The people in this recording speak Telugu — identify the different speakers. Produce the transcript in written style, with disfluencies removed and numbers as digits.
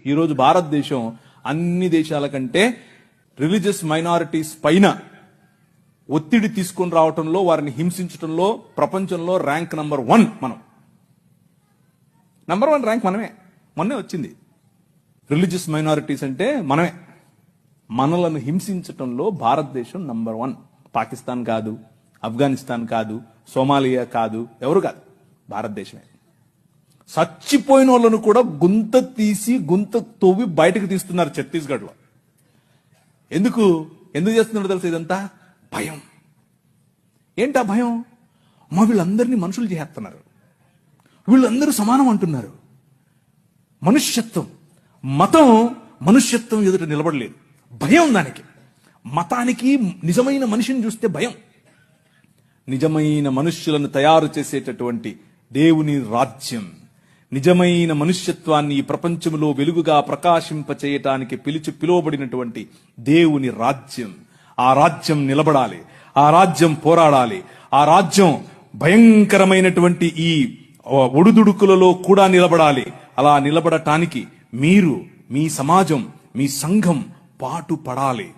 Speaker 1: ఈరోజు భారతదేశం అన్ని దేశాల కంటే రిలీజియస్ మైనారిటీస్ పైన ఒత్తిడి తీసుకొని రావటంలో, వారిని హింసించడంలో ప్రపంచంలో ర్యాంక్ నంబర్ 1 మనం. నంబర్ 1 ర్యాంక్ మనమే. మొన్నే వచ్చింది. రిలీజియస్ మైనారిటీస్ అంటే మనమే. మనలను హింసించటంలో భారతదేశం నంబర్ 1. పాకిస్తాన్ కాదు, ఆఫ్ఘనిస్తాన్ కాదు, సోమాలియా కాదు, ఎవరు కాదు, భారతదేశమే. చచ్చిపోయిన వాళ్ళను కూడా గుంత తవ్వి బయటకు తీస్తున్నారు ఛత్తీస్గఢ్ లో. ఎందుకు చేస్తున్నారో తెలుసు? ఇదంతా భయం. ఏంటా భయం? మా వీళ్ళందరినీ మనుషులు చేస్తున్నారు, వీళ్ళందరూ సమానం అంటున్నారు. మనుష్యత్వం, మతం మనుష్యత్వం ఎదుట నిలబడలేదు. భయం దానికి. మతానికి నిజమైన మనిషిని చూస్తే భయం. నిజమైన మనుష్యులను తయారు చేసేటటువంటి దేవుని రాజ్యం, నిజమైన మనుష్యత్వాన్ని ఈ ప్రపంచంలో వెలుగుగా ప్రకాశింపచేయటానికి పిలువబడినటువంటి దేవుని రాజ్యం. ఆ రాజ్యం నిలబడాలి, ఆ రాజ్యం పోరాడాలి, ఆ రాజ్యం భయంకరమైనటువంటి ఈ ఒడుదుడుకులలో కూడా నిలబడాలి. అలా నిలబడటానికి మీరు, మీ సమాజం, మీ సంఘం పాటు పడాలి.